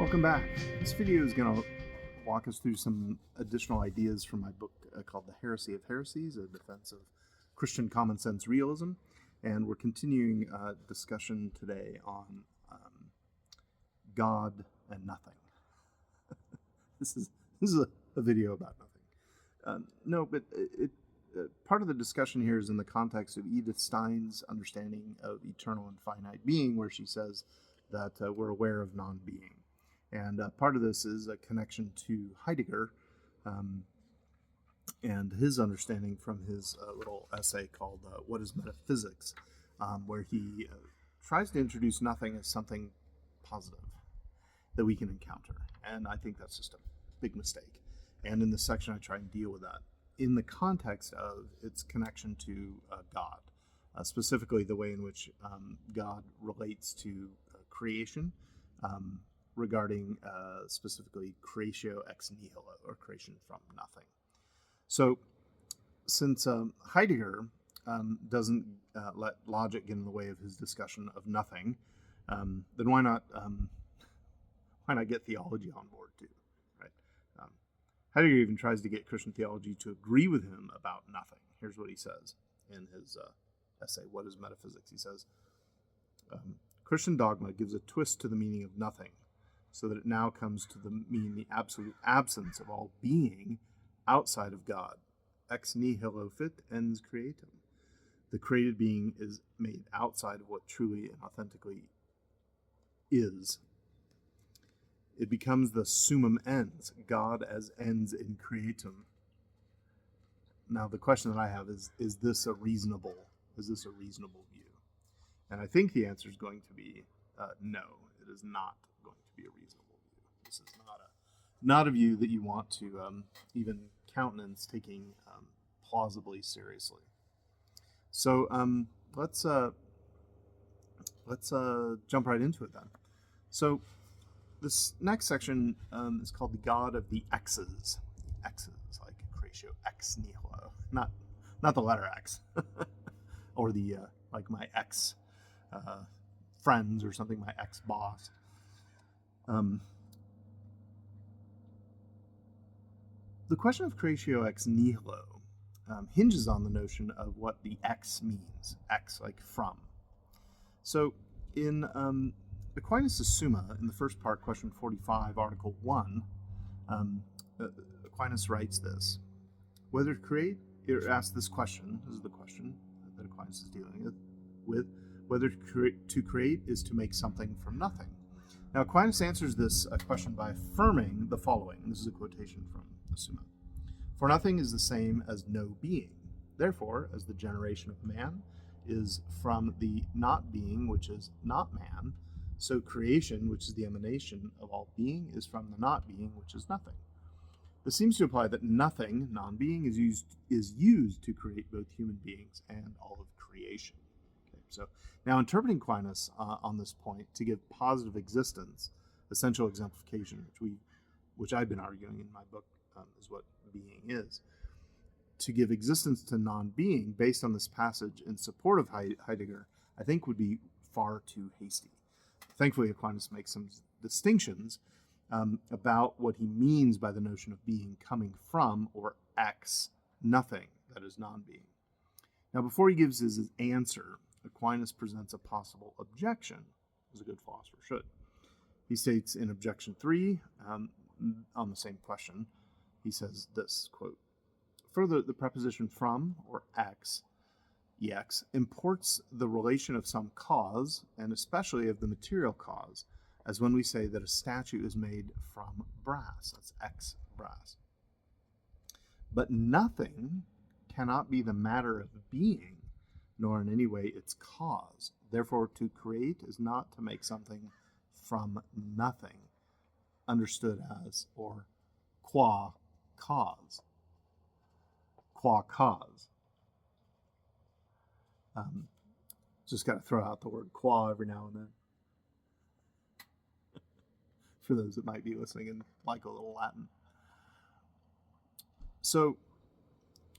Welcome back. This video is going to walk us through some additional ideas from my book called The Heresy of Heresies, a defense of Christian common sense realism. And we're continuing discussion today on God and nothing. This is a video about nothing. Part of the discussion here is in the context of Edith Stein's understanding of eternal and finite being, where she says that we're aware of non-being. And part of this is a connection to Heidegger and his understanding from his little essay called What is Metaphysics, where he tries to introduce nothing as something positive that we can encounter. And I think that's just a big mistake. And in this section, I try and deal with that in the context of its connection to God, specifically the way in which God relates to creation, regarding specifically creatio ex nihilo, or creation from nothing. So since Heidegger doesn't let logic get in the way of his discussion of nothing, then why not get theology on board too, right? Heidegger even tries to get Christian theology to agree with him about nothing. Here's what he says in his essay, What is Metaphysics? He says, Christian dogma gives a twist to the meaning of nothing, so that it now comes to mean the absolute absence of all being outside of God. Ex nihilo fit ens creatum. The created being is made outside of what truly and authentically is. It becomes the summum ens, God as ens in creatum. Now the question that I have is this a reasonable view? And I think the answer is going to be no, it is not going to be a reasonable view. This is not a view that you want to even countenance taking plausibly seriously. So let's jump right into it then. So this next section is called the God of the X's. X's, like creatio ex nihilo, not the letter X, or the like my ex friends or something, my ex boss. The question of creatio ex nihilo hinges on the notion of what the X means. X, like from. So in Aquinas' Summa, in the first part, question 45, article 1, Aquinas writes this. Whether to create, or asks this question, this is the question that Aquinas is dealing with, whether to create is to make something from nothing. Now, Aquinas answers this question by affirming the following. This is a quotation from the Summa. For nothing is the same as no being. Therefore, as the generation of man is from the not being, which is not man, so creation, which is the emanation of all being, is from the not being, which is nothing. This seems to imply that nothing, non-being, is used to create both human beings and all of creation. So now interpreting Aquinas on this point to give positive existence, essential exemplification, which I've been arguing in my book is what being is, to give existence to non-being based on this passage in support of Heidegger, I think would be far too hasty. Thankfully, Aquinas makes some distinctions about what he means by the notion of being coming from, or ex nothing, that is non-being. Now, before he gives his answer, Aquinas presents a possible objection, as a good philosopher should. He states in objection 3, on the same question, he says this, quote, further, the preposition from, or ex, imports the relation of some cause, and especially of the material cause, as when we say that a statue is made from brass, that's ex brass. But nothing cannot be the matter of being, nor in any way its cause. Therefore, to create is not to make something from nothing, understood as, or qua cause. Qua cause. Just got to throw out the word qua every now and then, for those that might be listening and like a little Latin. So,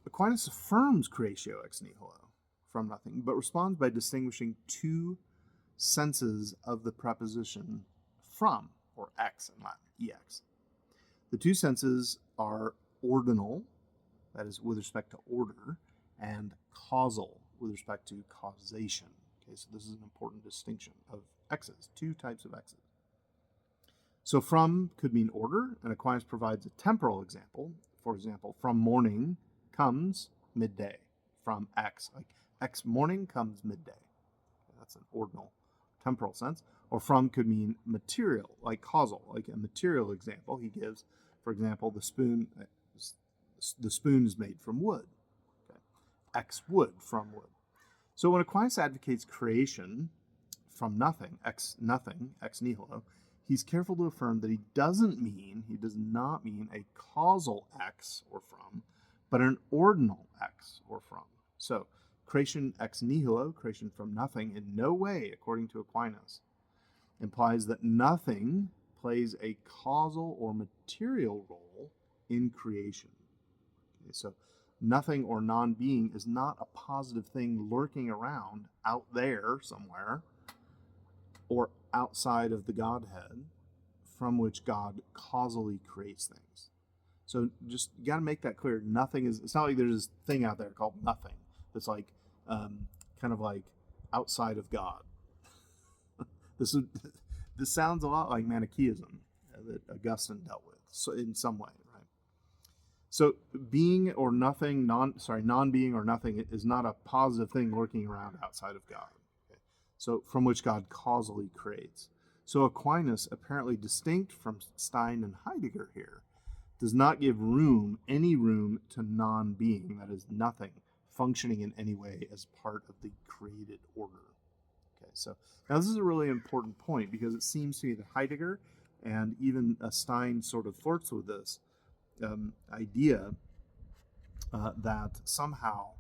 Aquinas affirms creatio ex nihilo, from nothing, but responds by distinguishing two senses of the preposition from. or ex in Latin, ex. The two senses are ordinal, that is with respect to order, and causal with respect to causation. Okay, so this is an important distinction of exes, two types of exes. So from could mean order, and Aquinas provides a temporal example. For example, from morning comes midday. From X, like X morning comes midday. That's an ordinal temporal sense. Or from could mean material, like causal, like a material example he gives. For example, the spoon is made from wood. Okay. X wood, from wood. So when Aquinas advocates creation from nothing, ex nihilo, he's careful to affirm that he does not mean a causal X or from, but an ordinal X or from. So creation ex nihilo, creation from nothing, in no way, according to Aquinas, implies that nothing plays a causal or material role in creation. Okay, so nothing or non-being is not a positive thing lurking around out there somewhere or outside of the Godhead from which God causally creates things. So just you got to make that clear. Nothing is, it's not like there's this thing out there called nothing that's like kind of like outside of God. This sounds a lot like Manichaeism that Augustine dealt with, so in some way, right? So being or nothing, non-being or nothing is not a positive thing lurking around outside of God. Okay? So from which God causally creates. So Aquinas, apparently distinct from Stein and Heidegger here, does not give any room to non-being, that is nothing, functioning in any way as part of the created order. Okay, so now this is a really important point because it seems to me that Heidegger and even Stein sort of flirts with this idea that somehow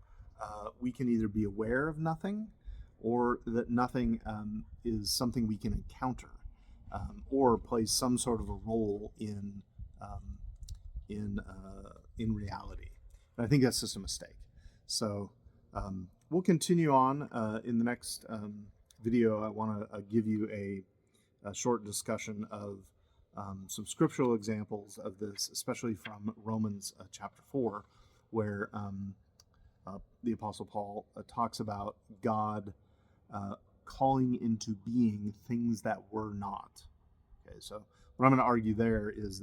we can either be aware of nothing or that nothing is something we can encounter or plays some sort of a role in reality. And I think that's just a mistake. So we'll continue on in the next video. I want to give you a short discussion of some scriptural examples of this, especially from Romans chapter 4, where the Apostle Paul talks about God calling into being things that were not. Okay, so what I'm going to argue there is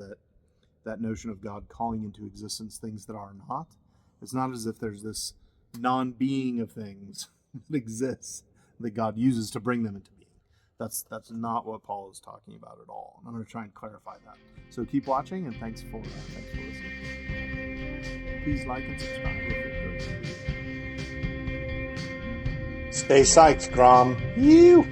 that notion of God calling into existence things that are not. It's not as if there's this non-being of things that exists that God uses to bring them into being. That's not what Paul is talking about at all. And I'm going to try and clarify that. So keep watching, and thanks for listening. Please like and subscribe if you enjoyed. Stay psyched, Grom. You.